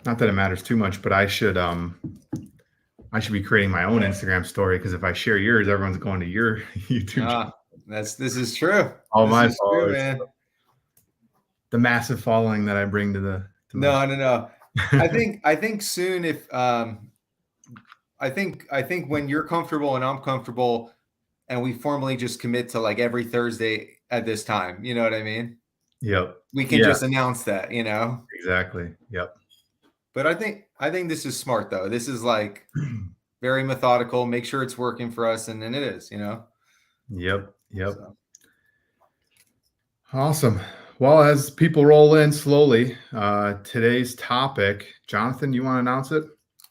not that it matters too much, but I should be creating my own Instagram story, because if I share yours, everyone's going to your YouTube channel. Ah, this is true. All This my is true, followers, man. the massive following that I bring to my. No. I think soon, if I think when you're comfortable and I'm comfortable and we formally just commit to like every Thursday at this time, you know what I mean? Yep. We can Yeah. just announce that, you know? Exactly. Yep. But I think this is smart though. This is like very methodical, make sure it's working for us, and then it is, you know? Yep. Yep. So Awesome. Well, as people roll in slowly, today's topic, Jonathan, you want to announce it?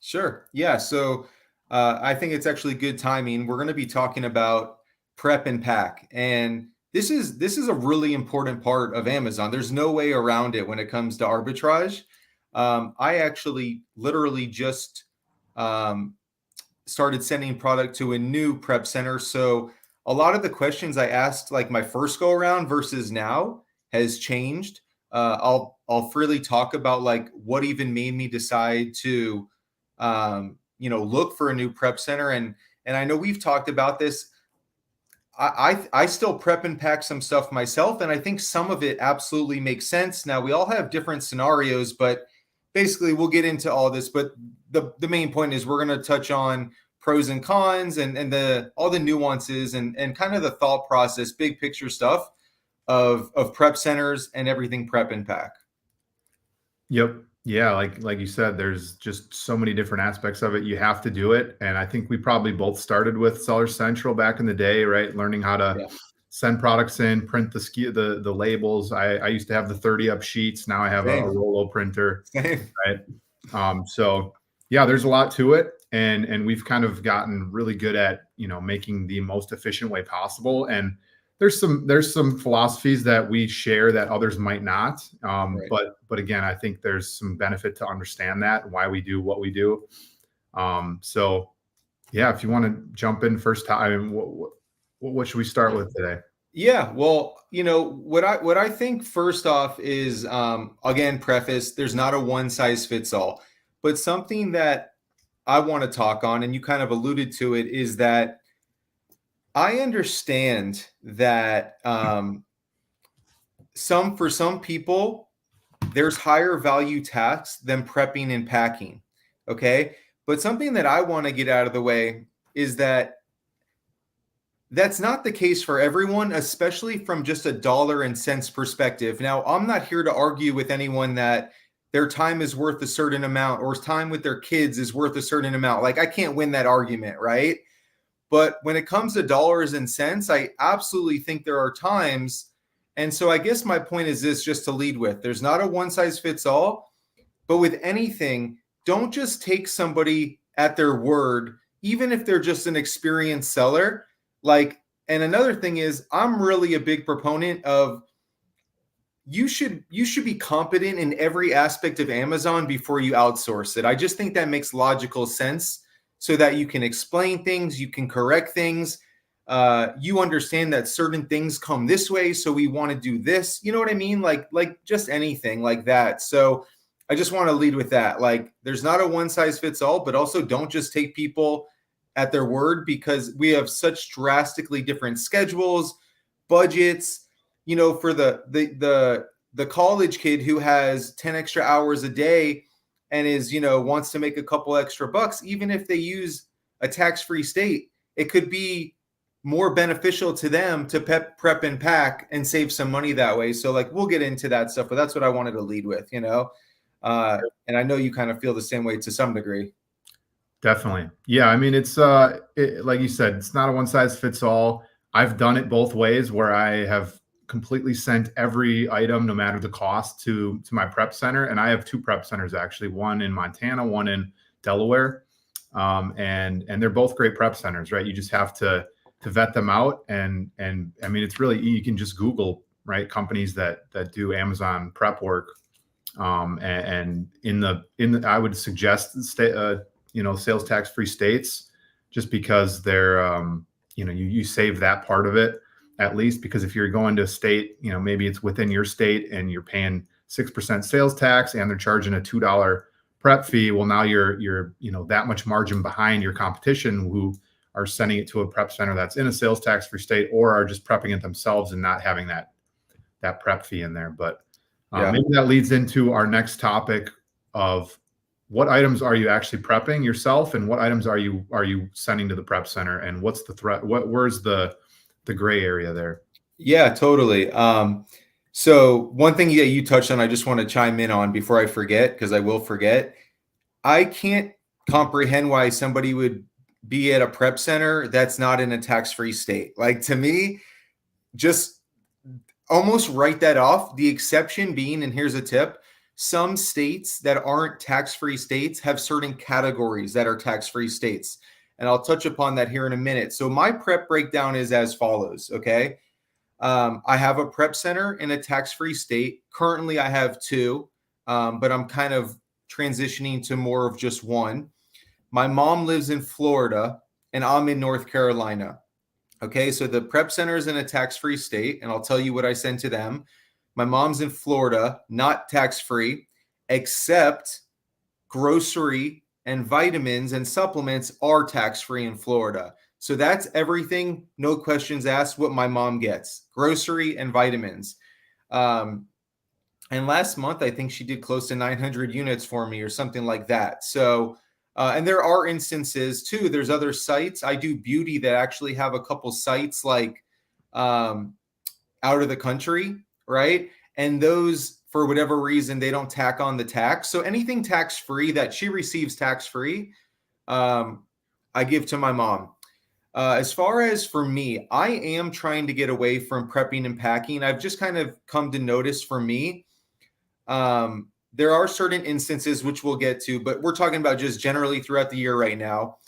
sure. Yeah. So I think it's actually good timing. We're going to be talking about prep and pack. And this is a really important part of Amazon. There's no way around it when it comes to arbitrage. I actually literally just um, started sending product to a new prep center. So a lot of the questions I asked like my first go around versus now has changed. I'll freely talk about like what even made me decide to look for a new prep center. And I know we've talked about this. I still prep and pack some stuff myself, and I think some of it absolutely makes sense. Now we all have different scenarios, but basically we'll get into all this. But the main point is we're going to touch on pros and cons and the all the nuances and kind of the thought process, big picture stuff of prep centers and everything prep and pack. Yep. Yeah, like you said, there's just so many different aspects of it. You have to do it, and I think we probably both started with Seller Central back in the day, right? Learning how to Yeah. send products in, print the labels. I used to have the 30 up sheets. Now I have a Same. Rolo printer, Same. right? So yeah, there's a lot to it, and we've kind of gotten really good at making the most efficient way possible. And there's some philosophies that we share that others might not. Right. But again, I think there's some benefit to understand that, why we do what we do. So yeah, if you want to jump in first time, I mean, what should we start with today? Yeah, well, what I think first off is again preface, there's not a one size fits all, but something that I want to talk on, and you kind of alluded to it, is that I understand that for some people there's higher value tasks than prepping and packing. Okay, but something that I want to get out of the way is that that's not the case for everyone, especially from just a dollar and cents perspective. Now, I'm not here to argue with anyone that their time is worth a certain amount or time with their kids is worth a certain amount. Like, I can't win that argument, right? But when it comes to dollars and cents, I absolutely think there are times. And so I guess my point is this, just to lead with, there's not a one size fits all, but with anything, don't just take somebody at their word, even if they're just an experienced seller. Like, and another thing is, I'm really a big proponent of you should be competent in every aspect of Amazon before you outsource it. I just think that makes logical sense so that you can explain things, you can correct things. You understand that certain things come this way, so we want to do this. You know what I mean? Like just anything like that. So I just want to lead with that. Like, there's not a one size fits all, but also don't just take people at their word, because we have such drastically different schedules, budgets. For the college kid who has 10 extra hours a day and is wants to make a couple extra bucks, even if they use a tax-free state, it could be more beneficial to them to prep and pack and save some money that way. So like, we'll get into that stuff, but that's what I wanted to lead with, and I know you kind of feel the same way to some degree. Definitely. Yeah. I mean, it's like you said, it's not a one size fits all. I've done it both ways, where I have completely sent every item, no matter the cost, to my prep center. And I have two prep centers, actually, one in Montana, one in Delaware. And they're both great prep centers, right? You just have to vet them out. And I mean, it's really, you can just Google, right, companies that do Amazon prep work. And in the I would suggest sales tax free states, just because they're you save that part of it, at least, because if you're going to a state, maybe it's within your state and you're paying 6% sales tax and they're charging a $2 prep fee, well, now you're that much margin behind your competition who are sending it to a prep center that's in a sales tax free state or are just prepping it themselves and not having that prep fee in there. But maybe that leads into our next topic of what items are you actually prepping yourself and what items are you sending to the prep center, and what's the threat? Where's the gray area there? Yeah, totally. So one thing that you touched on, I just want to chime in on before I forget, because I will forget. I can't comprehend why somebody would be at a prep center that's not in a tax-free state. Like, to me, just almost write that off. The exception being, and here's a tip, some states that aren't tax-free states have certain categories that are tax-free states. And I'll touch upon that here in a minute. So my prep breakdown is as follows, okay? I have a prep center in a tax-free state. Currently, I have two, but I'm kind of transitioning to more of just one. My mom lives in Florida, and I'm in North Carolina. Okay, so the prep center is in a tax-free state, and I'll tell you what I send to them. My mom's in Florida, not tax-free, except grocery and vitamins and supplements are tax-free in Florida. So that's everything, no questions asked, what my mom gets, grocery and vitamins. And last month, I think she did close to 900 units for me or something like that. So, and there are instances too, there's other sites. I do beauty that actually have a couple sites like out of the country, right? And those, for whatever reason, they don't tack on the tax. So anything tax-free that she receives tax-free, I give to my mom. As far as for me, I am trying to get away from prepping and packing. I've just kind of come to notice for me, there are certain instances which we'll get to, but we're talking about just generally throughout the year right now.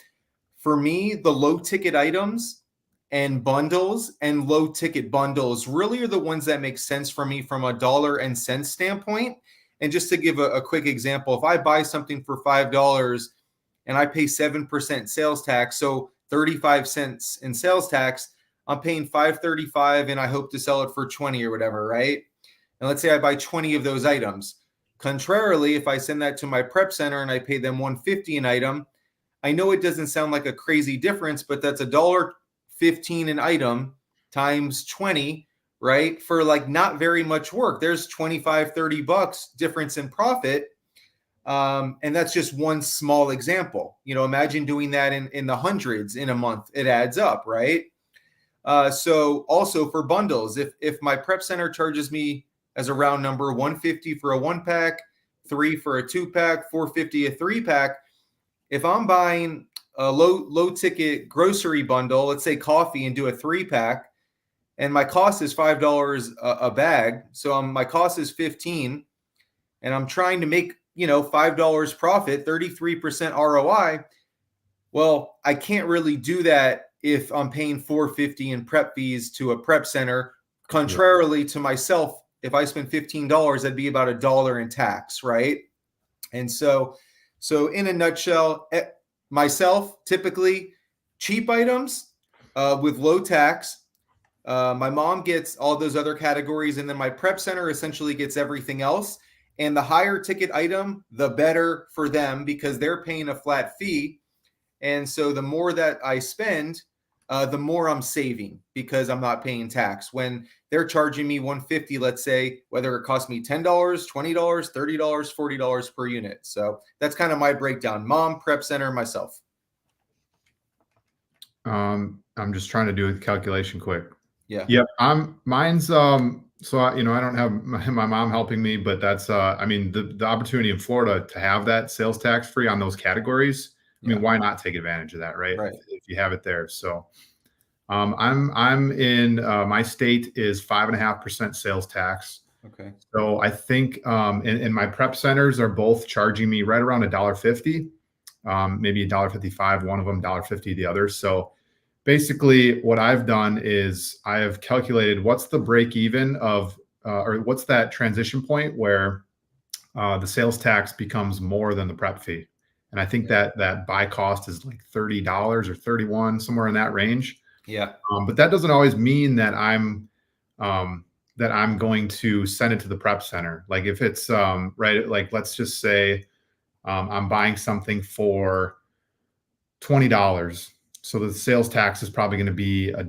For me, the low ticket items and bundles and low ticket bundles really are the ones that make sense for me from a dollar and cents standpoint. And just to give a quick example, if I buy something for $5 and I pay 7% sales tax, so 35 cents in sales tax, I'm paying $5.35 and I hope to sell it for 20 or whatever, right? And let's say I buy 20 of those items. Contrarily, if I send that to my prep center and I pay them $1.50 an item, I know it doesn't sound like a crazy difference, but that's $1.15 an item times 20, right? For like not very much work. There's 25, 30 bucks difference in profit. And that's just one small example. Imagine doing that in the hundreds in a month. It adds up, right? So also for bundles, if my prep center charges me as a round number, $150 for a 1-pack, $3 for a 2-pack, $4.50 a 3-pack. If I'm buying a low ticket grocery bundle, let's say coffee, and do a 3-pack, and my cost is $5 a bag, so my cost is $15, and I'm trying to make $5 profit, 33% ROI. Well, I can't really do that if I'm paying $4.50 in prep fees to a prep center. Contrarily to myself, if I spend $15, that'd be about $1 in tax, right? And so in a nutshell, myself, typically cheap items with low tax. My mom gets all those other categories, and then my prep center essentially gets everything else. And the higher ticket item, the better for them because they're paying a flat fee. And so the more that I spend, the more I'm saving because I'm not paying tax. When they're charging me $150, let's say, whether it costs me $10, $20, $30, $40 per unit. So that's kind of my breakdown. Mom, prep center, myself. I'm just trying to do a calculation quick. Yeah. Yep. Mine's so I don't have my mom helping me, but that's the opportunity in Florida to have that sales tax free on those categories. I mean, why not take advantage of that, right? If you have it there. So I'm in my state is 5.5% sales tax. Okay. So I think and my prep centers are both charging me right around $1.50, maybe $1.55, one of them, $1.50 the other. So basically what I've done is I have calculated what's the break even of or what's that transition point where the sales tax becomes more than the prep fee. And I think that buy cost is like $30 or $31, somewhere in that range. Yeah. But that doesn't always mean that I'm going to send it to the prep center. Like if it's right, like let's just say I'm buying something for $20. So the sales tax is probably going to be a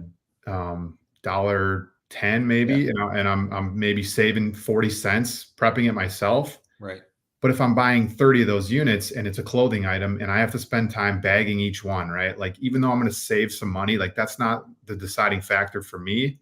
$1.10 Yeah. maybe, and I'm maybe saving 40 cents prepping it myself. Right. But if I'm buying 30 of those units and it's a clothing item and I have to spend time bagging each one, right? Like even though I'm going to save some money, like that's not the deciding factor for me.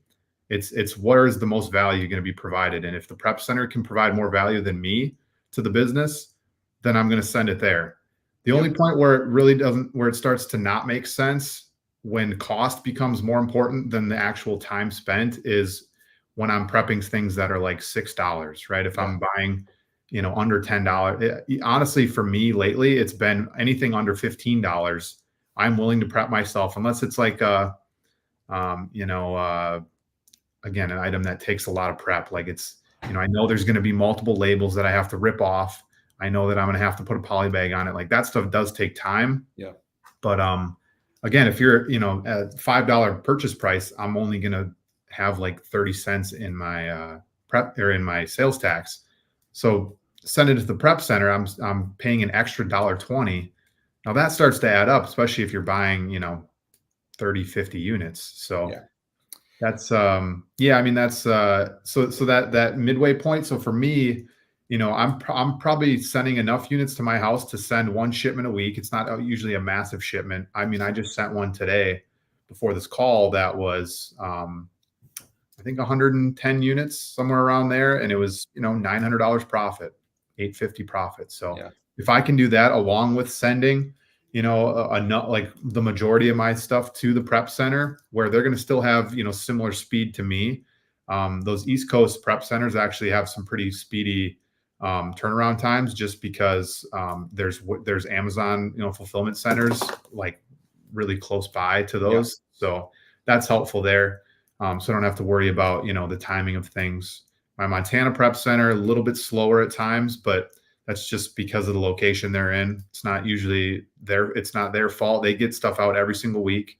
It's where is the most value going to be provided? And if the prep center can provide more value than me to the business, then I'm going to send it there. The only Yep. point where it really doesn't, where it starts to not make sense when cost becomes more important than the actual time spent is when I'm prepping things that are like $6, right? If Yeah. I'm buying, under $10, honestly, for me lately, it's been anything under $15. I'm willing to prep myself unless it's like um, you know, uh, again, an item that takes a lot of prep. Like it's, I know there's going to be multiple labels that I have to rip off. I know that I'm going to have to put a poly bag on it. Like that stuff does take time. Yeah. But again, if you're, at $5 purchase price, I'm only going to have like 30 cents in my prep or in my sales tax. So send it to the prep center. I'm paying an extra $1.20. Now that starts to add up, especially if you're buying, 30, 50 units. So Yeah. that's yeah, I mean so that midway point. So for me, I'm probably sending enough units to my house to send one shipment a week. It's not usually a massive shipment. I mean, I just sent one today before this call that was I think 110 units somewhere around there, and it was $900 profit, 850 profit. So Yeah. if I can do that along with sending like the majority of my stuff to the prep center where they're going to still have similar speed to me. Those East Coast prep centers actually have some pretty speedy turnaround times just because there's Amazon fulfillment centers like really close by to Yeah. those, so that's helpful there. So I don't have to worry about the timing of things. My Montana prep center a little bit slower at times, but that's just because of the location they're in. It's not usually it's not their fault. They get stuff out every single week.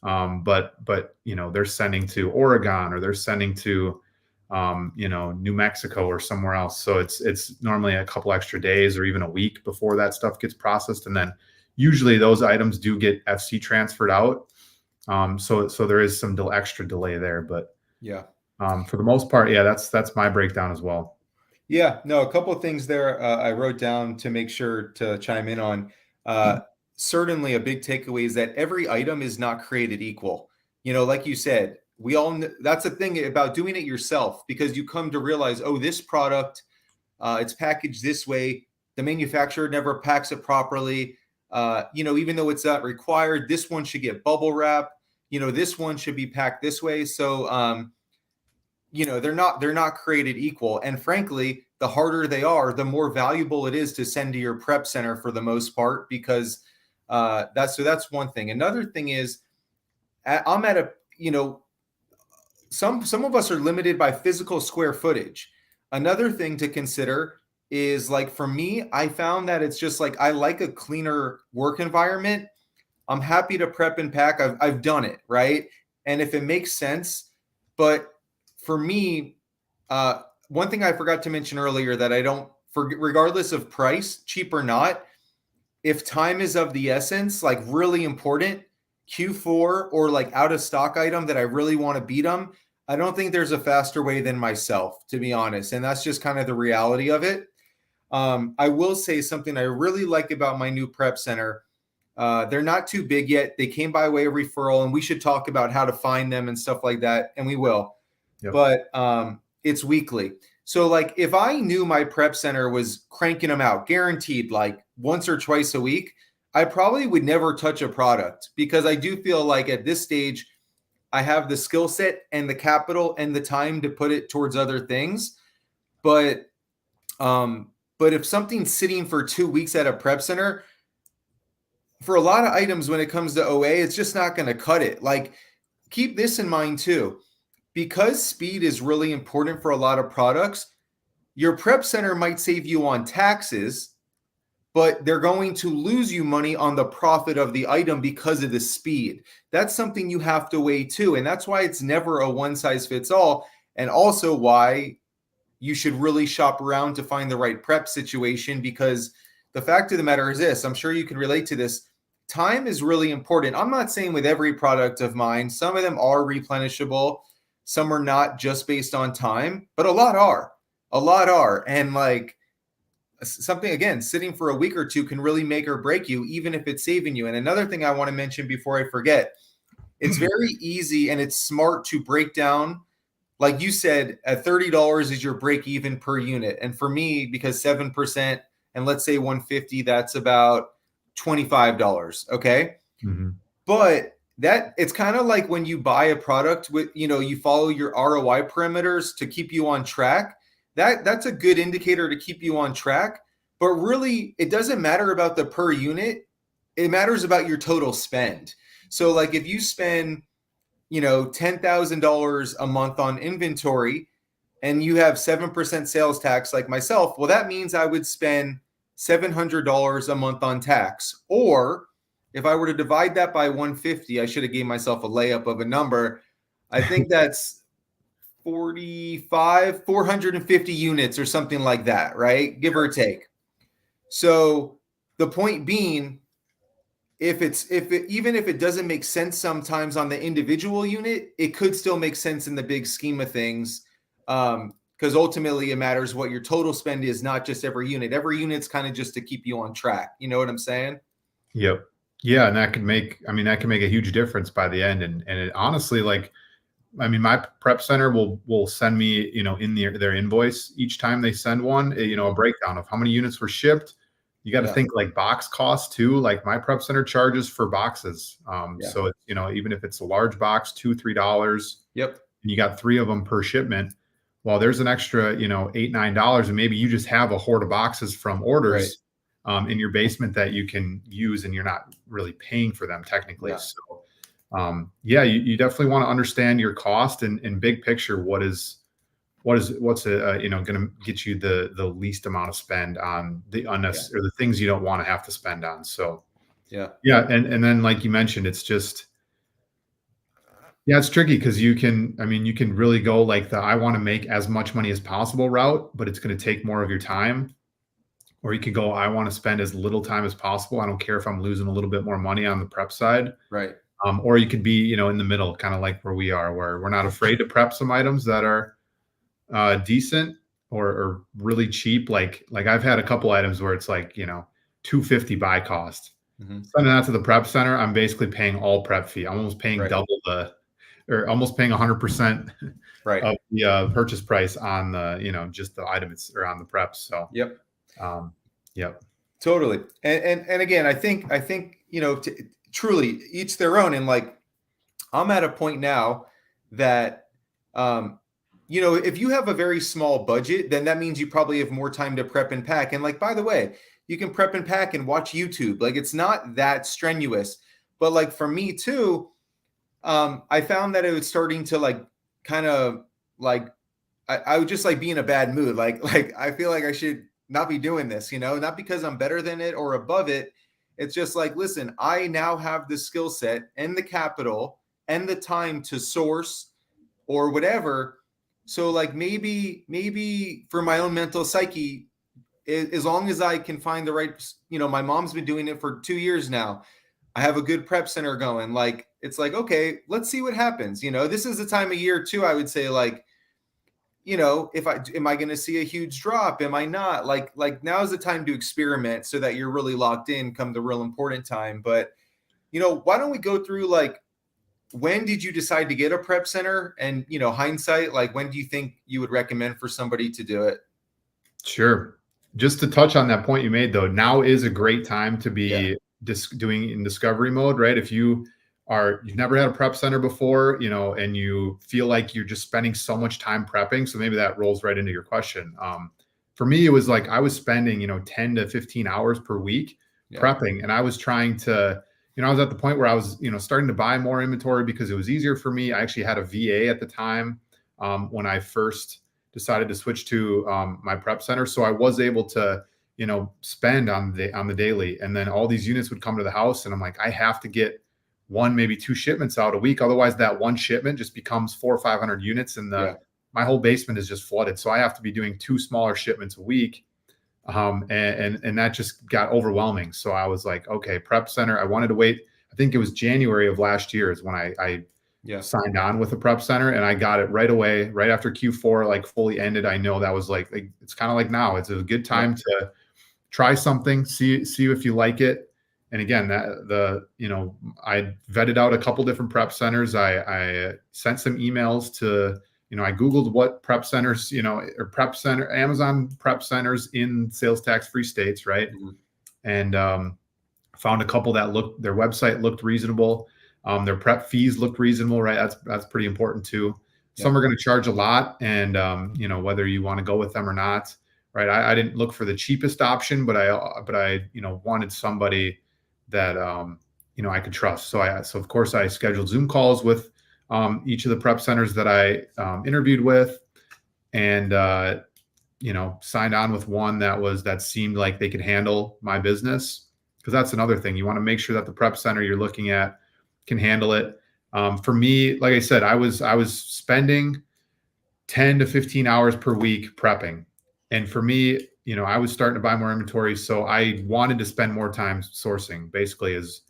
But they're sending to Oregon or they're sending to New Mexico or somewhere else. So it's normally a couple extra days or even a week before that stuff gets processed. And then usually those items do get FC transferred out. So there is some extra delay there, but Yeah. for the most part, yeah, that's my breakdown as well. Yeah, no, a couple of things there I wrote down to make sure to chime in on. Certainly, a big takeaway is that every item is not created equal. Like you said, we all that's the thing about doing it yourself because you come to realize, oh, this product, it's packaged this way. The manufacturer never packs it properly. Even though it's not required, this one should get bubble wrap. This one should be packed this way. So, they're not created equal, and frankly the harder they are, the more valuable it is to send to your prep center for the most part, because that's one thing. Another thing is I'm at a some of us are limited by physical square footage. Another thing to consider is, like, for me, I found that it's just like I like a cleaner work environment. I'm happy to prep and pack. I've done it, right? And if it makes sense, but for me, one thing I forgot to mention earlier that I don't, regardless of price, cheap or not, if time is of the essence, like really important, Q4 or like out of stock item that I really want to beat them, I don't think there's a faster way than myself, to be honest. And that's just kind of the reality of it. I will say something I really like about my new prep center. They're not too big yet. They came by way of referral, and we should talk about how to find them and stuff like that, and we will. Yep. But it's weekly. So like if I knew my prep center was cranking them out guaranteed like once or twice a week, I probably would never touch a product, because I do feel like at this stage I have the skill set and the capital and the time to put it towards other things. But if something's sitting for 2 weeks at a prep center, for a lot of items when it comes to OA, it's just not going to cut it. Like, keep this in mind too. Because speed is really important for a lot of products, your prep center might save you on taxes, but they're going to lose you money on the profit of the item because of the speed. That's something you have to weigh too. And that's why it's never a one size fits all. And also why you should really shop around to find the right prep situation, because the fact of the matter is this, I'm sure you can relate to this. Time is really important. I'm not saying with every product of mine, some of them are replenishable, some are not just based on time, but a lot are. A lot are. And like something, again, sitting for a week or two can really make or break you, even if it's saving you. And another thing I want to mention before I forget, it's very easy and it's smart to break down. Like you said, at $30 is your break even per unit. And for me, because 7% and let's say 150, that's about $25. Okay. Mm-hmm. But that it's kind of like when you buy a product with, you follow your ROI parameters to keep you on track. That's a good indicator to keep you on track. But really, it doesn't matter about the per unit. It matters about your total spend. So like if you spend, $10,000 a month on inventory and you have 7% sales tax like myself, well, that means I would spend $700 a month on tax. Or if I were to divide that by 150, I should have gave myself a layup of a number. I think that's 450 units or something like that, right? Give or take. So the point being, even if it doesn't make sense sometimes on the individual unit, it could still make sense in the big scheme of things. Because ultimately it matters what your total spend is, not just every unit. Every unit's kind of just to keep you on track. You know what I'm saying? Yep. Yeah, and that can make a huge difference by the end. And it honestly, like, I mean, my prep center will send me, in their invoice each time they send one, a breakdown of how many units were shipped. You got to think like box cost too. Like my prep center charges for boxes. So it's, even if it's a large box, $2-3. Yep. And you got 3 of them per shipment. Well, there's an extra, $8-9, and maybe you just have a hoard of boxes from orders in your basement that you can use, and you're not really paying for them technically. Yeah. So, you definitely want to understand your cost and big picture. What's going to get you the least amount of spend on the unnecessary or the things you don't want to have to spend on. So, and then like you mentioned, it's just. Yeah, it's tricky because you can really go like I want to make as much money as possible route, but it's going to take more of your time. Or you could go, I want to spend as little time as possible. I don't care if I'm losing a little bit more money on the prep side. Right. Or you could be, in the middle, kind of like where we are, where we're not afraid to prep some items that are decent or really cheap. Like I've had a couple items where it's like, $250 buy cost. Mm-hmm. Sending that to the prep center, I'm basically paying all prep fee. I'm almost paying double or almost paying 100% of the purchase price on the, just the item or on the preps. So, yep. Totally. And again, I think, truly each their own. And like, I'm at a point now that, if you have a very small budget, then that means you probably have more time to prep and pack. And like, by the way, you can prep and pack and watch YouTube. Like, it's not that strenuous, but like for me too, I found that it was starting to like, kind of like, I would just like be in a bad mood. Like I feel like I should not be doing this, not because I'm better than it or above it. It's just like, listen, I now have the skill set and the capital and the time to source or whatever. So like maybe for my own mental psyche, as long as I can find the right, my mom's been doing it for 2 years now. I have a good prep center going. Like, it's like, okay, let's see what happens. This is the time of year too, I would say, like, am I going to see a huge drop? Am I not? Like now's the time to experiment so that you're really locked in come the real important time. But, why don't we go through like, when did you decide to get a prep center? And, hindsight, like when do you think you would recommend for somebody to do it? Sure. Just to touch on that point you made though, now is a great time to be doing in discovery mode, right? If you've never had a prep center before, and you feel like you're just spending so much time prepping. So maybe that rolls right into your question. For me, it was like, I was spending, 10 to 15 hours per week prepping. And I was trying to, I was at the point where I was, starting to buy more inventory because it was easier for me. I actually had a VA at the time when I first decided to switch to my prep center. So I was able to, spend on the daily, and then all these units would come to the house, and I'm like, I have to get 1, maybe 2 shipments out a week. Otherwise that one shipment just becomes 400 or 500 units, and my whole basement is just flooded. So I have to be doing 2 smaller shipments a week. And that just got overwhelming. So I was like, okay, prep center. I wanted to wait. I think it was January of last year is when I Yeah. signed on with a prep center, and I got it right away, right after Q4 like fully ended. I know that was like it's kind of like now. It's a good time to try something, see if you like it. And again, I vetted out a couple different prep centers. I sent some emails to, I Googled what prep centers, or prep center, Amazon prep centers in sales tax free states, right? Mm-hmm. And found a couple that their website looked reasonable. Their prep fees looked reasonable, right? That's pretty important too. Some are going to charge a lot, and whether you want to go with them or not, right? I didn't look for the cheapest option, but I wanted somebody that I could trust. So of course I scheduled Zoom calls with each of the prep centers that I interviewed with, and signed on with one that seemed like they could handle my business, because that's another thing. You want to make sure that the prep center you're looking at can handle it. For me, like I said, I was spending 10 to 15 hours per week prepping. And for me, I was starting to buy more inventory. So I wanted to spend more time sourcing, basically, so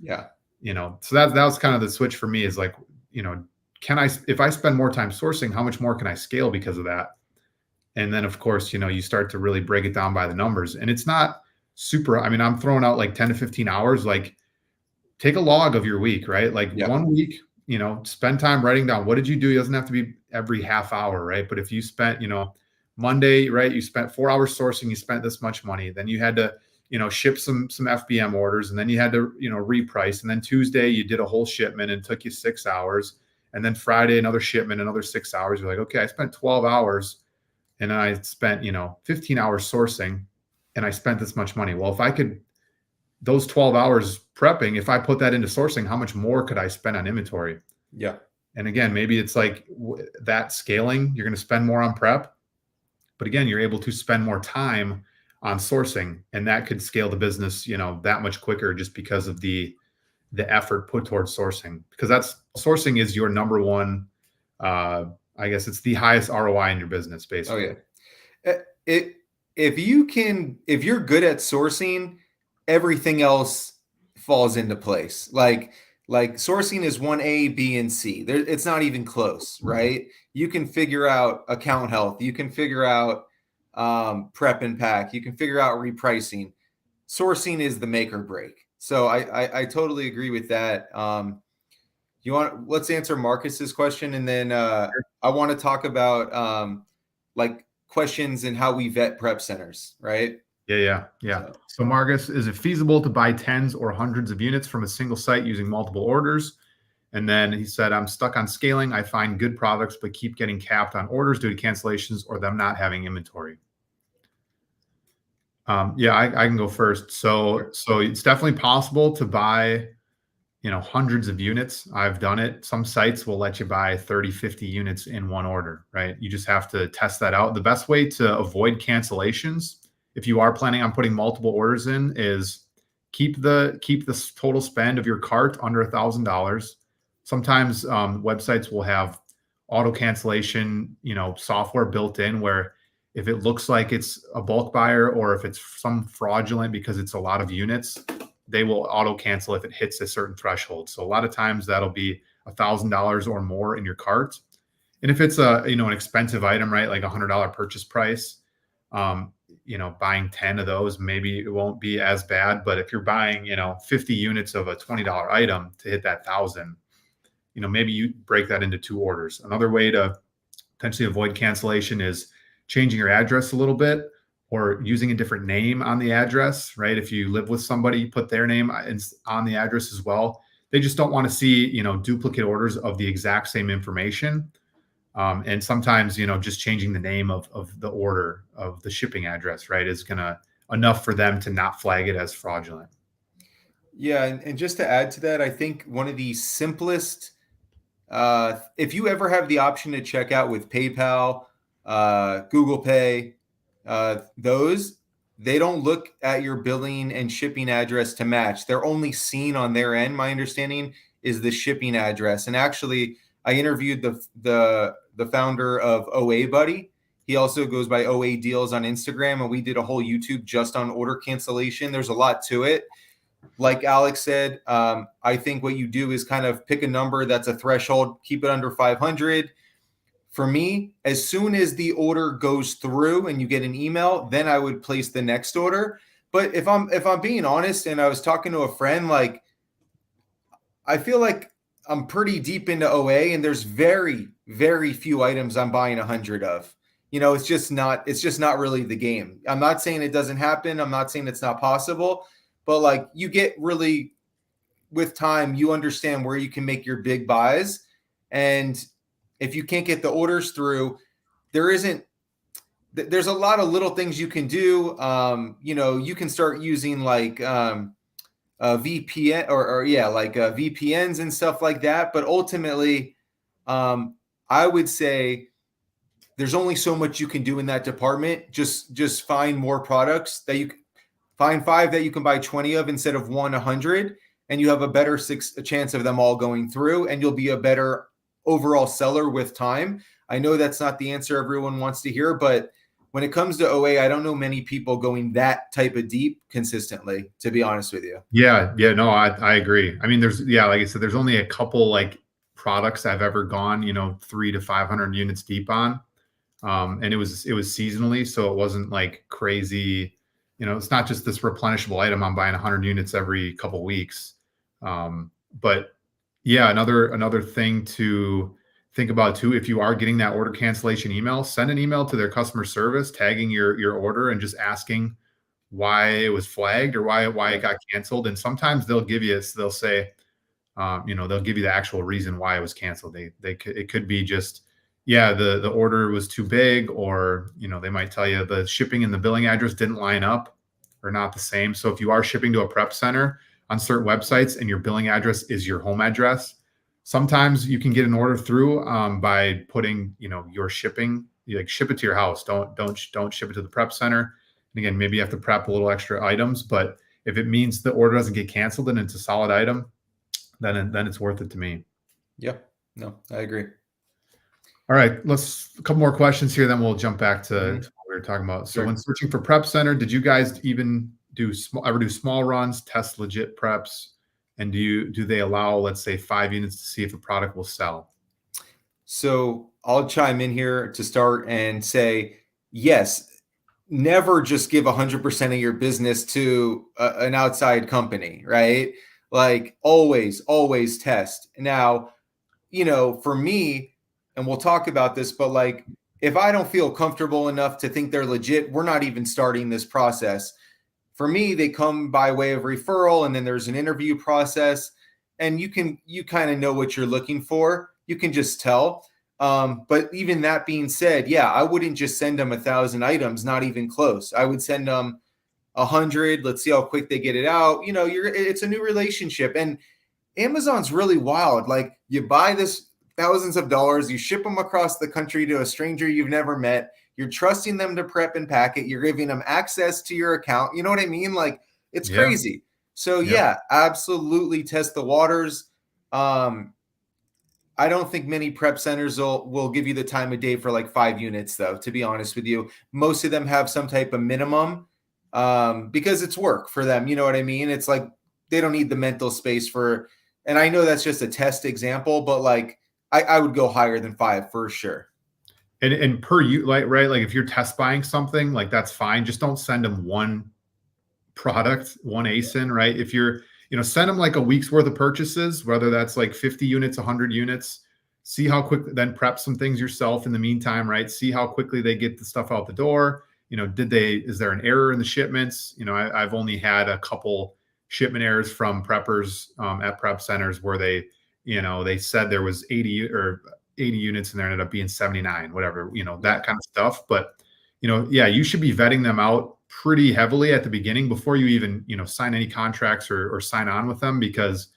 that was kind of the switch for me, is like, if I spend more time sourcing, how much more can I scale because of that? And then of course, you start to really break it down by the numbers, and it's not super. I mean, I'm throwing out like 10 to 15 hours, like take a log of your week, right? Like 1 week, spend time writing down, what did you do? It doesn't have to be every half hour, right? But if you spent, Monday, right, you spent 4 hours sourcing, you spent this much money, then you had to, ship some FBM orders, and then you had to, reprice. And then Tuesday you did a whole shipment and it took you 6 hours. And then Friday, another shipment, another 6 hours. You're like, okay, I spent 12 hours and I spent, 15 hours sourcing, and I spent this much money. Well, if I could, those 12 hours prepping, if I put that into sourcing, how much more could I spend on inventory? Yeah. And again, maybe it's like that scaling, you're going to spend more on prep, but again, you're able to spend more time on sourcing, and that could scale the business, that much quicker, just because of the effort put towards sourcing, because sourcing is your number one, I guess it's the highest ROI in your business, basically. Oh yeah. If you're good at sourcing, everything else falls into place. Like sourcing is 1A, B, and C. It's not even close, right? You can figure out account health. You can figure out prep and pack. You can figure out repricing. Sourcing is the make or break. So I totally agree with that. Let's answer Marcus's question, and then I want to talk about like questions and how we vet prep centers, right? Yeah. So Marcus, is it feasible to buy tens or hundreds of units from a single site using multiple orders? And then he said, I'm stuck on scaling. I find good products, but keep getting capped on orders due to cancellations or them not having inventory. I can go first. So it's definitely possible to buy, hundreds of units. I've done it. Some sites will let you buy 30, 50 units in one order, right? You just have to test that out. The best way to avoid cancellations, if you are planning on putting multiple orders in, is keep the total spend of your cart under $1,000. Sometimes websites will have auto cancellation, software built in, where if it looks like it's a bulk buyer, or if it's some fraudulent because it's a lot of units, they will auto cancel if it hits a certain threshold. So a lot of times that'll be $1,000 or more in your cart. And if it's an expensive item, right, like $100 purchase price, buying 10 of those, maybe it won't be as bad. But if you're buying, 50 units of a $20 item to hit that 1,000, maybe you break that into 2 orders. Another way to potentially avoid cancellation is changing your address a little bit, or using a different name on the address, right? If you live with somebody, put their name on the address as well. They just don't want to see, duplicate orders of the exact same information. And sometimes, just changing the name of the order, of the shipping address, right, is enough for them to not flag it as fraudulent. Yeah. And just to add to that, I think one of the simplest, if you ever have the option to check out with PayPal, Google Pay, they don't look at your billing and shipping address to match. They're only seen on their end. My understanding is the shipping address. And actually, I interviewed the founder of OA Buddy, He also goes by OA Deals on Instagram, and we did a whole YouTube just on order cancellation. There's a lot to it. Like Alex said, I think what you do is kind of pick a number that's a threshold, keep it under 500. For me, as soon as the order goes through and you get an email, then I would place the next order. But if I'm being honest, and I was talking to a friend, like I feel like I'm pretty deep into OA, and there's very, very few items I'm buying 100 of. It's just not really the game. I'm not saying it doesn't happen. I'm not saying it's not possible, but like you get really, with time, you understand where you can make your big buys. And if you can't get the orders through, there's a lot of little things you can do. You can start using like VPN like VPNs and stuff like that. But ultimately, I would say there's only so much you can do in that department. Just find more products that you find 5 that you can buy 20 of instead of 100, and you have a better chance of them all going through, and you'll be a better overall seller with time. I know that's not the answer everyone wants to hear, but when it comes to OA, I don't know many people going that type of deep consistently, to be honest with you. Yeah. No, I agree. I mean, like I said, there's only a couple like products I've ever gone, 300 to 500 units deep on. And it was seasonally. So it wasn't like crazy, it's not just this replenishable item. I'm buying 100 units every couple weeks. But yeah, another thing to think about too, if you are getting that order cancellation email, send an email to their customer service, tagging your order and just asking why it was flagged or why it got canceled. And sometimes they'll say, they'll give you the actual reason why it was canceled. It could be just, the order was too big, or, they might tell you the shipping and the billing address didn't line up or not the same. So if you are shipping to a prep center on certain websites and your billing address is your home address, sometimes you can get an order through by putting, your shipping, like ship it to your house. Don't ship it to the prep center. And again, maybe you have to prep a little extra items, but if it means the order doesn't get canceled and it's a solid item, then it's worth it to me. Yeah, no, I agree. All right, a couple more questions here, then we'll jump back to what we were talking about. So when searching for prep center, did you guys even ever do small runs, test legit preps? And do they allow, let's say, 5 units to see if a product will sell? So I'll chime in here to start and say, yes, never just give 100% of your business to an outside company, right? Like always test. Now, for me, and we'll talk about this, but like, if I don't feel comfortable enough to think they're legit, we're not even starting this process. For me, they come by way of referral, and then there's an interview process, and you kind of know what you're looking for. You can just tell. But even that being said, I wouldn't just send them 1,000 items, not even close. I would send them 100. Let's see how quick they get it out. It's a new relationship, and Amazon's really wild. Like, you buy this thousands of dollars, you ship them across the country to a stranger you've never met. You're trusting them to prep and pack it. You're giving them access to your account. You know what I mean? Like, it's crazy. So absolutely test the waters. I don't think many prep centers will give you the time of day for like 5 units, though, to be honest with you. Most of them have some type of minimum because it's work for them. You know what I mean? It's like they don't need the mental space and I know that's just a test example, but like I would go higher than 5 for sure. And per you, like, right, like if you're test buying something, like that's fine. Just don't send them one product, one ASIN, right? If you're, send them like a week's worth of purchases, whether that's like 50 units, 100 units, see how quick, then prep some things yourself in the meantime, right? See how quickly they get the stuff out the door. Is there an error in the shipments? I've only had a couple shipment errors from preppers at prep centers where they said there was 80 units and there ended up being 79, whatever, that kind of stuff. But, you should be vetting them out pretty heavily at the beginning before you even, sign any contracts or sign on with them, because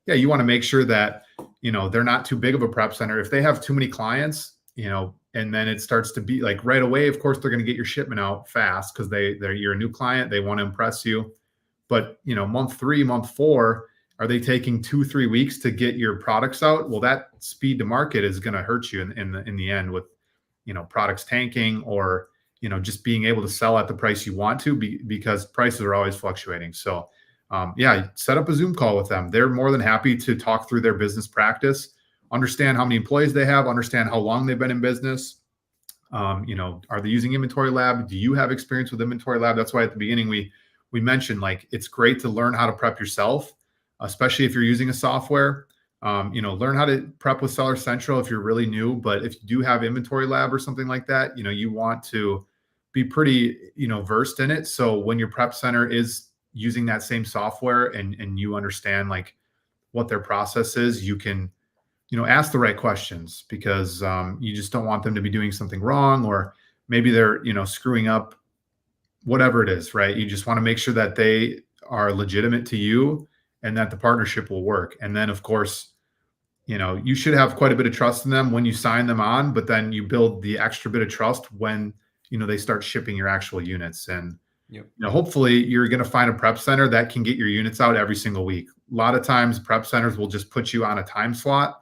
you want to make sure that, they're not too big of a prep center. If they have too many clients, and then it starts to be like right away, of course, they're going to get your shipment out fast because you're a new client. They want to impress you. But, month 3, month 4, are they taking 2-3 weeks to get your products out? Well, that speed to market is going to hurt you in the end with, products tanking, or just being able to sell at the price you want to, because prices are always fluctuating. So yeah, set up a Zoom call with them. They're more than happy to talk through their business practice, understand how many employees they have, understand how long they've been in business. Are they using Inventory Lab? Do you have experience with Inventory Lab? That's why at the beginning we mentioned, like, it's great to learn how to prep yourself, especially if you're using a software. Learn how to prep with Seller Central if you're really new. But if you do have Inventory Lab or something like that, you want to be pretty, versed in it. So when your prep center is using that same software, and you understand like what their process is, you can ask the right questions, because you just don't want them to be doing something wrong, or maybe they're, screwing up, whatever it is, right? You just want to make sure that they are legitimate to you and that the partnership will work. And then, of course, you should have quite a bit of trust in them when you sign them on, but then you build the extra bit of trust when, they start shipping your actual units. And, Yep. Hopefully you're going to find a prep center that can get your units out every single week. A lot of times prep centers will just put you on a time slot.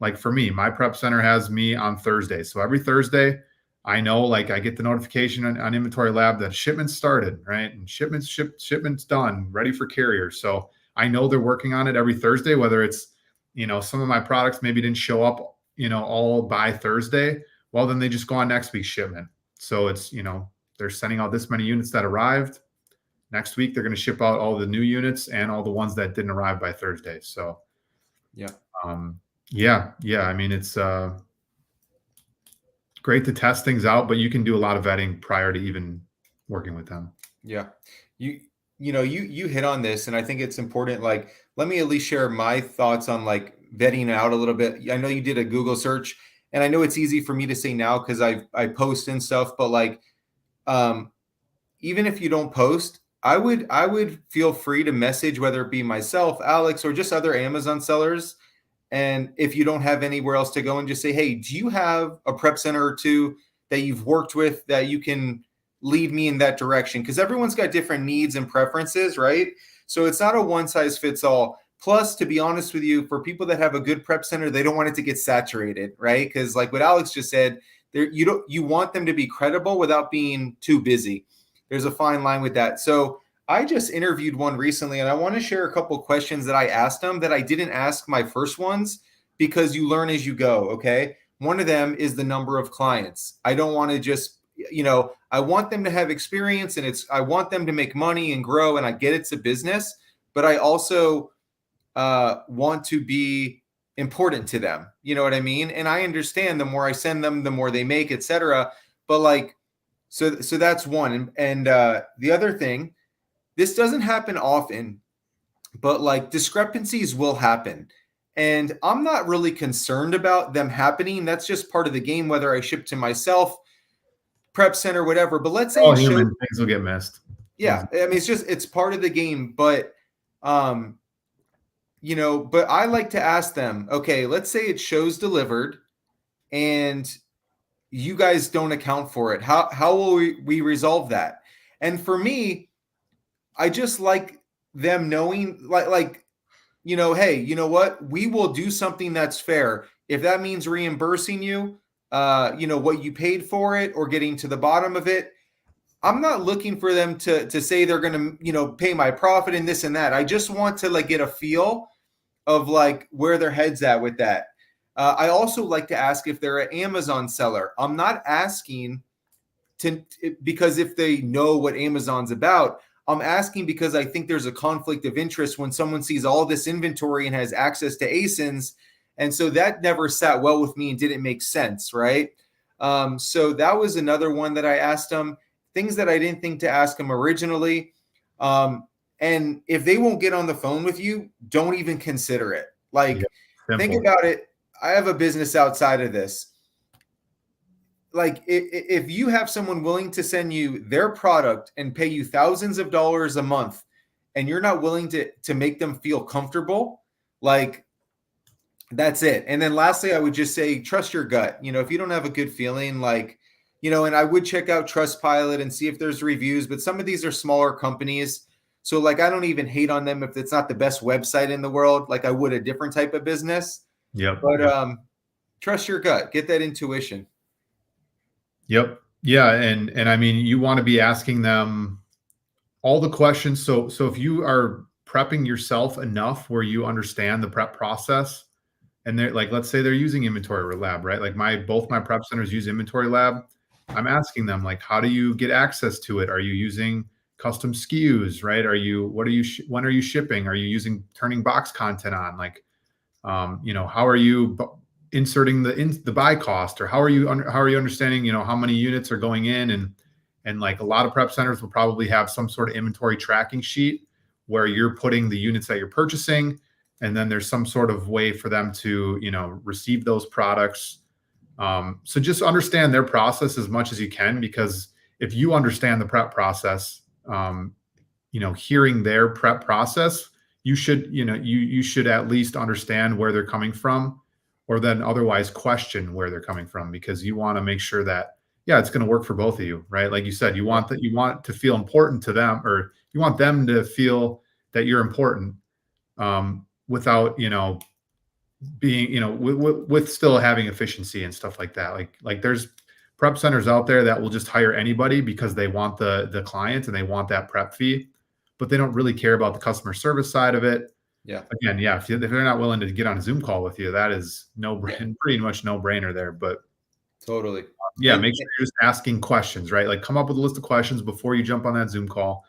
Like for me, my prep center has me on Thursday. So every Thursday, I know, like, I get the notification on Inventory Lab that shipments started, right? And shipments done, ready for carrier. So I know they're working on it every Thursday, whether it's, some of my products maybe didn't show up, all by Thursday. Well, then they just go on next week's shipment. So it's, they're sending out this many units that arrived. Next week, they're going to ship out all the new units and all the ones that didn't arrive by Thursday. So yeah. Yeah. I mean, it's great to test things out, but you can do a lot of vetting prior to even working with them. Yeah. You hit on this, and I think it's important. Like, let me at least share my thoughts on like vetting out a little bit. I know you did a Google search, and I know it's easy for me to say now because I post and stuff, but like, even if you don't post, I would feel free to message, whether it be myself, Alex, or just other Amazon sellers. And if you don't have anywhere else to go, and just say, hey, do you have a prep center or two that you've worked with that you can lead me in that direction? Because everyone's got different needs and preferences, right? So it's not a one size fits all. Plus, to be honest with you, for people that have a good prep center, they don't want it to get saturated, right? Because like what Alex just said, you want them to be credible without being too busy. There's a fine line with that. So I just interviewed one recently, and I want to share a couple of questions that I asked them that I didn't ask my first ones, because you learn as you go. Okay. One of them is the number of clients. I don't want to just, I want them to have experience, and I want them to make money and grow. And I get it's a business, but I also want to be important to them. You know what I mean? And I understand the more I send them, the more they make, etc. But like, so that's one. And the other thing, this doesn't happen often, but like discrepancies will happen. And I'm not really concerned about them happening. That's just part of the game, whether I ship to myself, prep center, whatever. But let's say things will get missed. Yeah. I mean, it's part of the game. But, but I like to ask them, okay, let's say it shows delivered and you guys don't account for it. How will we resolve that? And for me, I just like them knowing, like, hey, you know what? We will do something that's fair. If that means reimbursing you, what you paid for it, or getting to the bottom of it. I'm not looking for them to say they're going to, pay my profit and this and that. I just want to like get a feel of like where their head's at with that. I also like to ask if they're an Amazon seller. I'm not asking because if they know what Amazon's about. I'm asking because I think there's a conflict of interest when someone sees all this inventory and has access to ASINs. And so that never sat well with me and didn't make sense, right? So that was another one that I asked them, things that I didn't think to ask them originally. And if they won't get on the phone with you, don't even consider it. Like, think about it. I have a business outside of this. Like, if you have someone willing to send you their product and pay you thousands of dollars a month, and you're not willing to make them feel comfortable, like, that's it. And then lastly, I would just say, trust your gut. If you don't have a good feeling, like, and I would check out Trustpilot and see if there's reviews, but some of these are smaller companies. So like, I don't even hate on them if it's not the best website in the world, like I would a different type of business. Yep. But trust your gut, get that intuition. Yep. Yeah, and I mean, you want to be asking them all the questions. So if you are prepping yourself enough where you understand the prep process, and they're like, let's say they're using inventory lab, right? Like both my prep centers use inventory lab. I'm asking them like, how do you get access to it? Are you using custom SKUs, right? When are you shipping? Are you using turning box content on? Like, how are you inserting the buy cost, or how are you understanding, how many units are going in, and like a lot of prep centers will probably have some sort of inventory tracking sheet where you're putting the units that you're purchasing, and then there's some sort of way for them to receive those products. So just understand their process as much as you can, because if you understand the prep process, hearing their prep process, you should at least understand where they're coming from, or then otherwise question where they're coming from, because you want to make sure that, yeah, it's going to work for both of you, right? Like you said, Yeah. you want to feel important to them, or you want them to feel that you're important, without being, with still having efficiency and stuff like that. Like there's prep centers out there that will just hire anybody because they want the client and they want that prep fee, but they don't really care about the customer service side of it. Yeah. Again, yeah, if they're not willing to get on a Zoom call with you, that is Yeah. pretty much no brainer there. But Totally. yeah, And make sure you're just asking questions, right? Like come up with a list of questions before you jump on that Zoom call.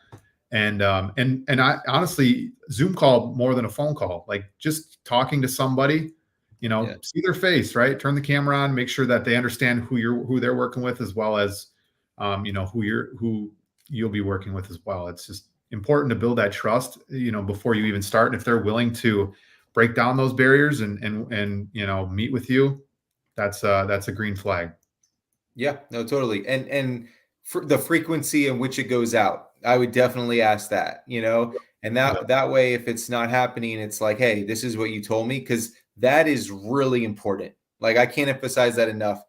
And I honestly, Zoom call more than a phone call, like just talking to somebody, yeah. see their face, right? Turn the camera on, make sure that they understand who they're working with, as well as, who you'll be working with as well. It's just important to build that trust, before you even start. And if they're willing to break down those barriers and meet with you, that's a green flag. Yeah, no, totally. And for the frequency in which it goes out, I would definitely ask that, and Yep. that way, if it's not happening, it's like, hey, this is what you told me, because that is really important. Like I can't emphasize that enough.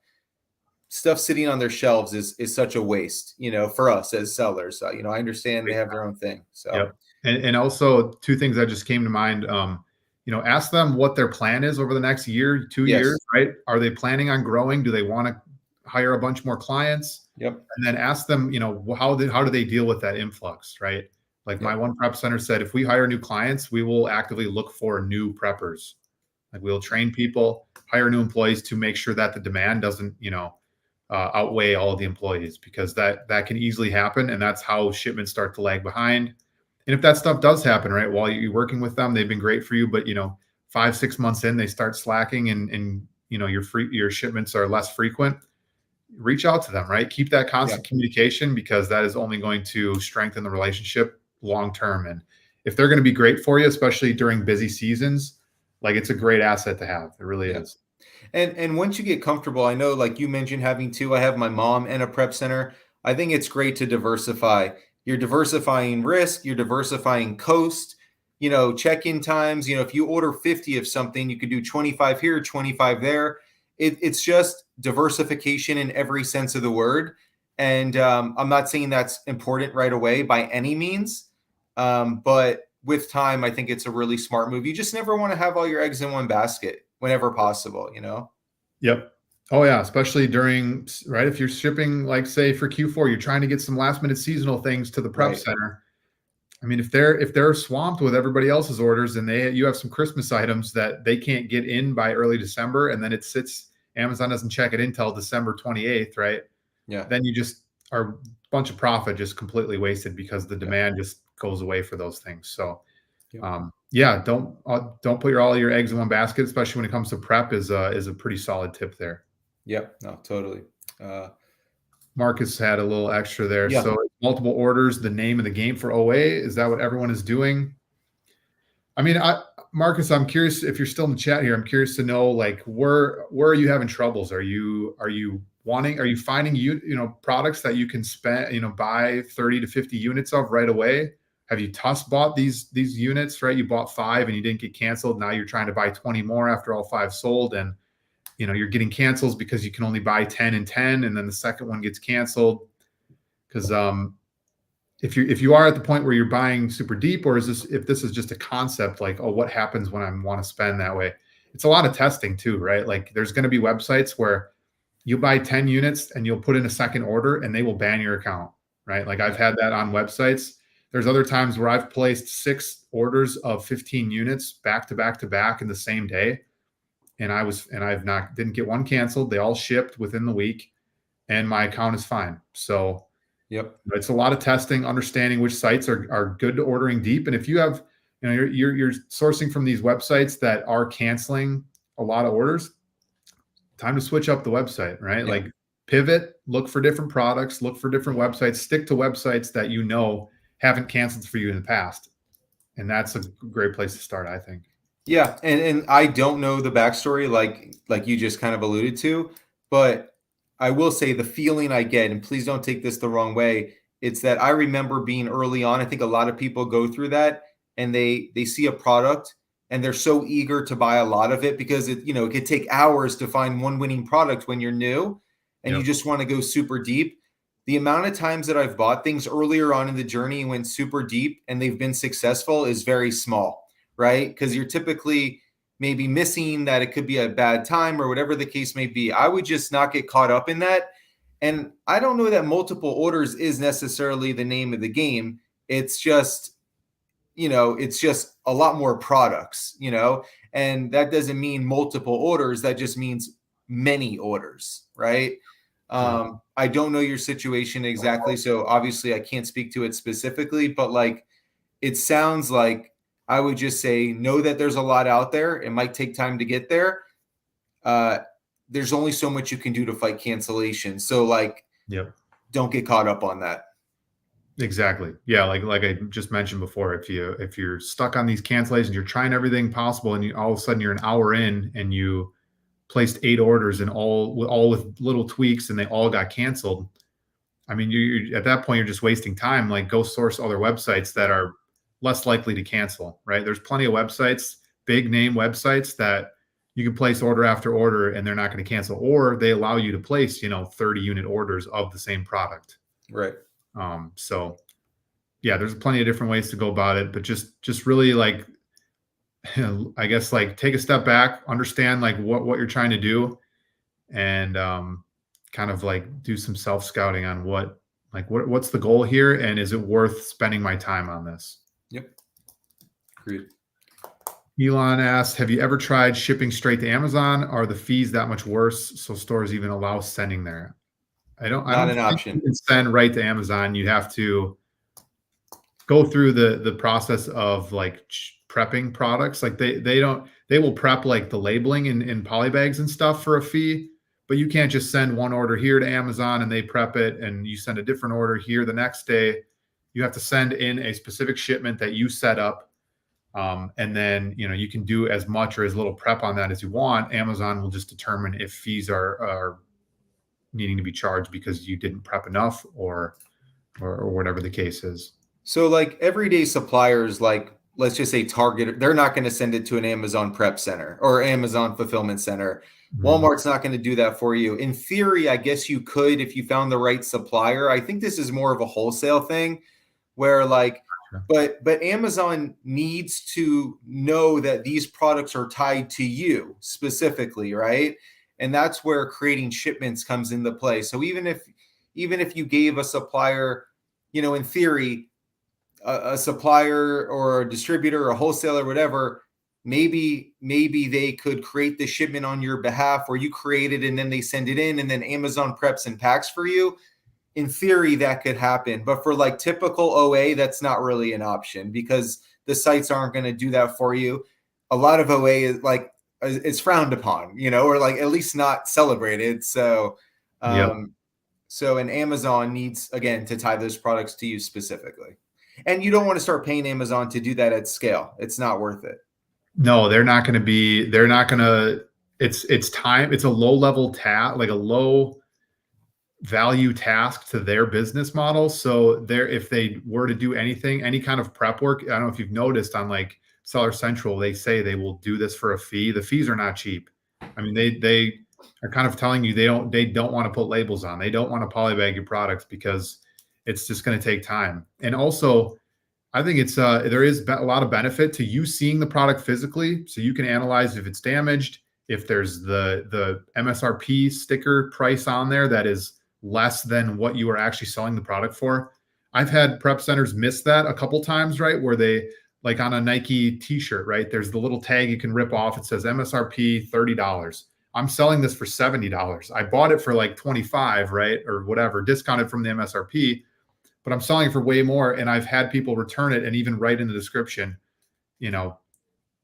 Stuff sitting on their shelves is such a waste, for us as sellers. I understand they have their own thing. So Yep. And also two things that just came to mind. Ask them what their plan is over the next year, 2 years, yes, right? Are they planning on growing? Do they want to hire a bunch more clients? yep, And then ask them, how do they deal with that influx, right? Like my yep, one prep center said, if we hire new clients, we will actively look for new preppers. Like we'll train people, hire new employees to make sure that the demand doesn't, outweigh all of the employees, because that can easily happen, and that's how shipments start to lag behind. And if that stuff does happen, right, while you're working with them, they've been great for you, but 5-6 months in, they start slacking, and your shipments are less frequent. Reach out to them, right? Keep that yeah, constant communication, because that is only going to strengthen the relationship long term. And if they're going to be great for you, especially during busy seasons, like it's a great asset to have. It really yeah. is. And once you get comfortable, I know like you mentioned having two. I have my mom and a prep center. I think it's great to diversify. You're diversifying risk, you're diversifying cost, check-in times. If you order 50 of something, you could do 25 here, 25 there. It's just diversification in every sense of the word. And I'm not saying that's important right away by any means. But with time, I think it's a really smart move. You just never want to have all your eggs in one basket whenever possible. Yep. Oh yeah, especially during, right, if you're shipping, like say for Q4, you're trying to get some last minute seasonal things to the prep Right. center. I mean, if they're swamped with everybody else's orders, and you have some Christmas items that they can't get in by early December, and then it sits, Amazon doesn't check it in till December 28th, right? Yeah. Then you just are a bunch of profit just completely wasted, because the Yeah. demand just goes away for those things. So Yep. yeah, don't put all your eggs in one basket, especially when it comes to prep, is a pretty solid tip there. Yep. No, totally. Uh, Marcus had a little extra there. yeah. So multiple orders, the name of the game for OA. Is that what everyone is doing? I mean, Marcus, I'm curious if you're still in the chat here. I'm curious to know, like, where are you having troubles? Are you finding products that you can spend, buy 30 to 50 units of right away? Have you bought these units, right? You bought 5 and you didn't get canceled. Now you're trying to buy 20 more after all 5 sold, and you're getting cancels because you can only buy 10 and 10, and then the second one gets canceled. Because if you are at the point where you're buying super deep, or if this is just a concept, like, oh, what happens when I want to spend that way? It's a lot of testing too, right? Like there's going to be websites where you buy 10 units and you'll put in a second order and they will ban your account, right? Like I've had that on websites. There's other times where I've placed 6 orders of 15 units back to back to back in the same day. And didn't get one canceled. They all shipped within the week and my account is fine. So Yep. it's a lot of testing, understanding which sites are good to ordering deep. And if you have, you're sourcing from these websites that are canceling a lot of orders, time to switch up the website, right? Yeah. Like pivot, look for different products, look for different websites, stick to websites that haven't canceled for you in the past. And that's a great place to start, I think. Yeah, and I don't know the backstory like you just kind of alluded to, but I will say the feeling I get, and please don't take this the wrong way, it's that I remember being early on. I think a lot of people go through that, and they see a product and they're so eager to buy a lot of it because it could take hours to find one winning product when you're new, and you just want to go super deep. The amount of times that I've bought things earlier on in the journey and went super deep and they've been successful is very small. Right? Because you're typically maybe missing that it could be a bad time or whatever the case may be. I would just not get caught up in that. And I don't know that multiple orders is necessarily the name of the game. It's just, it's just a lot more products, and that doesn't mean multiple orders. That just means many orders, right? I don't know your situation exactly. So obviously I can't speak to it specifically, but like, it sounds like I would just say, know that there's a lot out there. It might take time to get there. There's only so much you can do to fight cancellation. So like, don't get caught up on that. Exactly. Yeah. Like I just mentioned before, if you're stuck on these cancellations, you're trying everything possible and all of a sudden you're an hour in and you placed 8 orders and all with little tweaks and they all got canceled. I mean, you at that point, you're just wasting time. Like go source other websites that are less likely to cancel, right? There's plenty of websites, big name websites that you can place order after order and they're not going to cancel, or they allow you to place, 30 unit orders of the same product. Right. So yeah, there's plenty of different ways to go about it, but just really like, I guess like take a step back, understand like what you're trying to do and, kind of like do some self scouting on what's the goal here. And is it worth spending my time on this? Yep. Agreed. Elon asked, have you ever tried shipping straight to Amazon? Are the fees that much worse? So stores even allow sending there? I don't an think option. you can send right to Amazon. You have to go through the process of like prepping products. Like they will prep like the labeling in poly bags and stuff for a fee, but you can't just send one order here to Amazon and they prep it and you send a different order here the next day. You have to send in a specific shipment that you set up. And then, you can do as much or as little prep on that as you want. Amazon will just determine if fees are needing to be charged because you didn't prep enough or whatever the case is. So like everyday suppliers, like let's just say Target, they're not going to send it to an Amazon prep center or Amazon fulfillment center. Walmart's not going to do that for you. In theory, I guess you could if you found the right supplier. I think this is more of a wholesale thing where like, but Amazon needs to know that these products are tied to you specifically, right? And that's where creating shipments comes into play. So even if you gave a supplier, in theory, a supplier or a distributor or a wholesaler, whatever, maybe they could create the shipment on your behalf, or you create it and then they send it in and then Amazon preps and packs for you. In theory, that could happen. But for like typical OA, that's not really an option because the sites aren't going to do that for you. A lot of OA is like, it's frowned upon, or like at least not celebrated. So, so an Amazon needs, again, to tie those products to you specifically. And you don't want to start paying Amazon to do that at scale. It's not worth it. No, they're not going to, it's time. It's a low level task, like a low value task to their business model. So if they were to do anything, any kind of prep work, I don't know if you've noticed on like Seller Central, they say they will do this for a fee. The fees are not cheap. I mean, they are kind of telling you they don't want to put labels on. They don't want to polybag your products because it's just going to take time. And also, I think there is a lot of benefit to you seeing the product physically, so you can analyze if it's damaged, if there's the MSRP sticker price on there that is less than what you are actually selling the product for. I've had prep centers miss that a couple times, right? Where they, like on a Nike t-shirt, right? There's the little tag you can rip off. It says MSRP $30. I'm selling this for $70. I bought it for like 25, right? Or whatever, discounted from the MSRP, but I'm selling it for way more. And I've had people return it and even write in the description, you know,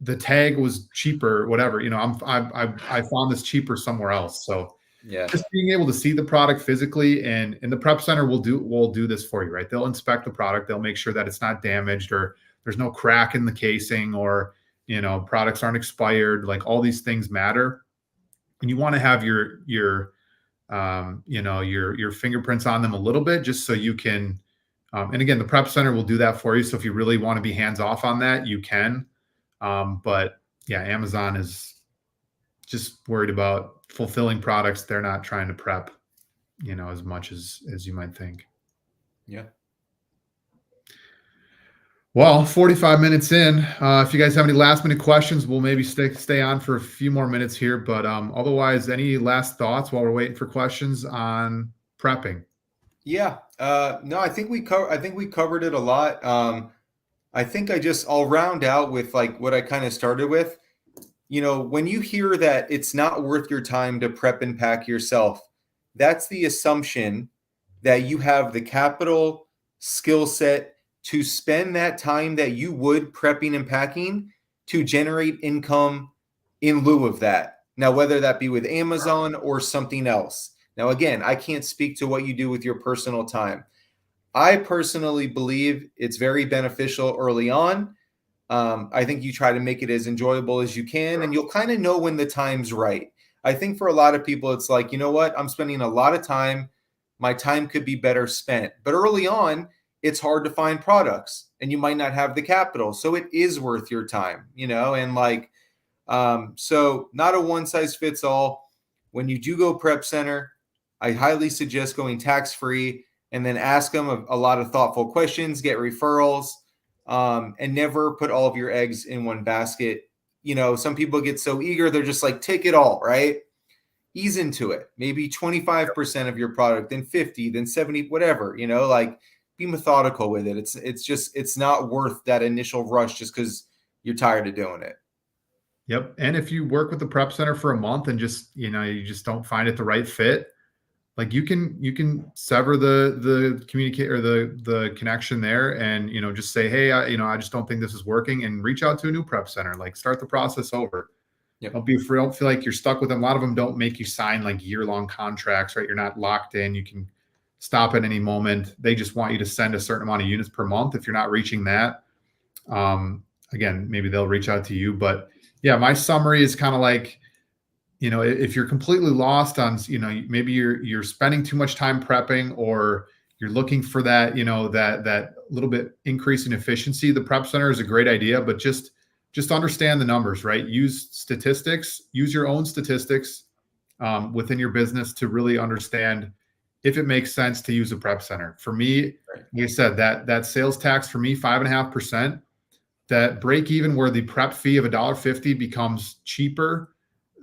the tag was cheaper, whatever, you know, I found this cheaper somewhere else. So Yeah. just being able to see the product physically, and the prep center will do this for you, right? They'll inspect the product. They'll make sure that it's not damaged or there's no crack in the casing, or, you know, products aren't expired. Like, all these things matter. And you want to have your you know, your fingerprints on them a little bit, just so you can, and again, the prep center will do that for you. So if you really want to be hands off on that, you can. But yeah, Amazon is just worried about fulfilling products. They're not trying to prep, you know, as much as you might think. Yeah. Well, 45 minutes in. If you guys have any last minute questions, we'll maybe stay on for a few more minutes here. But otherwise, any last thoughts while we're waiting for questions on prepping? Yeah. No, I think we covered it a lot. I think I'll round out with like what I kind of started with. You know, when you hear that it's not worth your time to prep and pack yourself, that's the assumption that you have the capital, skill set to spend that time that you would prepping and packing to generate income in lieu of that. Now, whether that be with Amazon or something else. Now, again, I can't speak to what you do with your personal time. I personally believe it's very beneficial early on. I think you try to make it as enjoyable as you can, and you'll kind of know when the time's right. I think for a lot of people, it's like, you know what? I'm spending a lot of time. My time could be better spent. But early on, it's hard to find products and you might not have the capital. So it is worth your time, you know, and like, so not a one size fits all. When you do go prep center, I highly suggest going tax-free and then ask them a lot of thoughtful questions, get referrals, and never put all of your eggs in one basket. You know, some people get so eager, they're just like, take it all, right? Ease into it. Maybe 25% of your product, then 50, then 70, whatever, you know, like be methodical with it. It's not worth that initial rush just because you're tired of doing it. Yep. And if you work with the prep center for a month and just, you know, you just don't find it the right fit, like you can sever the communicate or the connection there, and, you know, just say, hey, I just don't think this is working, and reach out to a new prep center. Like, start the process over. Yep. Don't feel like you're stuck with them. A lot of them don't make you sign like year-long contracts, right? You're not locked in. You can stop at any moment. They just want you to send a certain amount of units per month. If you're not reaching that, again, maybe they'll reach out to you. But yeah, my summary is kind of like, you know, if you're completely lost on, you know, maybe you're spending too much time prepping, or you're looking for that, you know, that little bit increase in efficiency, the prep center is a great idea. But just understand the numbers, right? Use statistics, use your own statistics within your business to really understand if it makes sense to use a prep center. For me, like I said, that sales tax for me, 5.5%, that break even where the prep fee of $1.50 becomes cheaper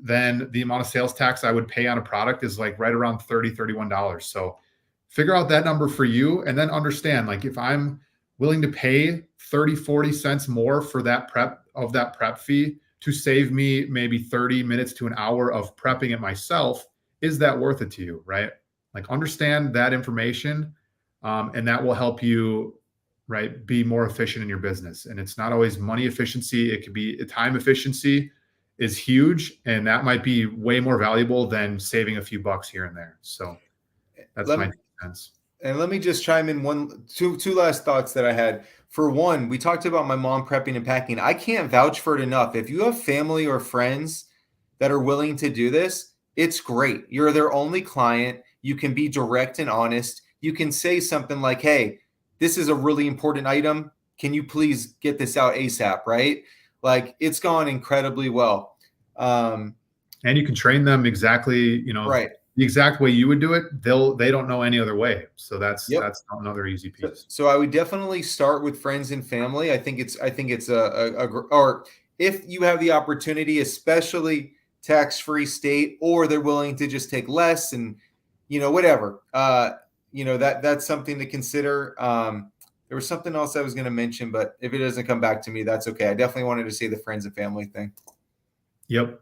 than the amount of sales tax I would pay on a product is like right around $30, $31. So figure out that number for you, and then understand, like, if I'm willing to pay 30, 40 cents more for that prep fee to save me maybe 30 minutes to an hour of prepping it myself, is that worth it to you, right? Like, understand that information, and that will help you, right, be more efficient in your business. And it's not always money efficiency. It could be time efficiency is huge, and that might be way more valuable than saving a few bucks here and there. So that's my sense. And let me just chime in two last thoughts that I had. For one, we talked about my mom prepping and packing. I can't vouch for it enough. If you have family or friends that are willing to do this, it's great. You're their only client. You can be direct and honest. You can say something like, hey, this is a really important item. Can you please get this out ASAP, right? Like, it's gone incredibly well. And you can train them exactly, you know, right, the exact way you would do it. They don't know any other way. So that's another easy piece. So I would definitely start with friends and family. I think it's or if you have the opportunity, especially tax-free state, or they're willing to just take less and, whatever. That's something to consider. There was something else I was going to mention, but if it doesn't come back to me, that's okay. I definitely wanted to say the friends and family thing. Yep.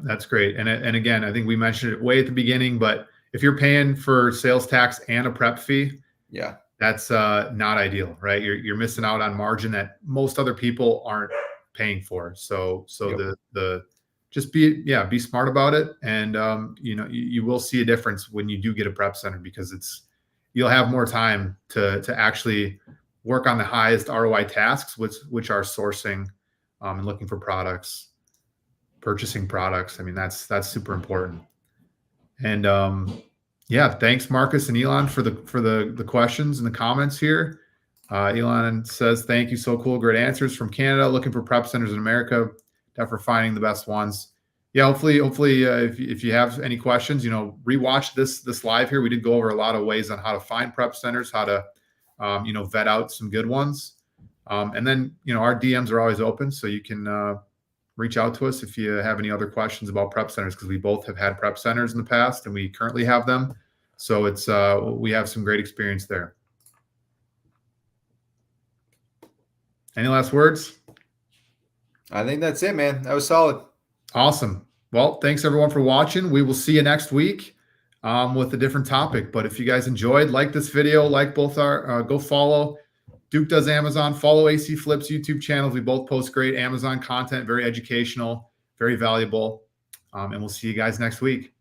That's great. And again, I think we mentioned it way at the beginning, but if you're paying for sales tax and a prep fee, yeah, that's not ideal, right? You're missing out on margin that most other people aren't paying for. So Yep. the just be smart about it. And you will see a difference when you do get a prep center, because you'll have more time to actually work on the highest ROI tasks, which are sourcing and looking for products, purchasing products. I mean, that's super important. And thanks Marcus and Elon for the questions and the comments here. Elon says, thank you. So cool. Great answers from Canada. Looking for prep centers in America. Definitely finding the best ones. Yeah. Hopefully if you have any questions, rewatch this live here. We did go over a lot of ways on how to find prep centers, how to, vet out some good ones. And then, our DMs are always open, so you can, reach out to us if you have any other questions about prep centers, because we both have had prep centers in the past and we currently have them. So we have some great experience there. Any last words? I think that's it, man. That was solid. Awesome. Well, thanks everyone for watching. We will see you next week with a different topic. But if you guys enjoyed, like this video, like both our, go follow Duke Does Amazon, follow AC Flip's YouTube channels. We both post great Amazon content, very educational, very valuable. And we'll see you guys next week.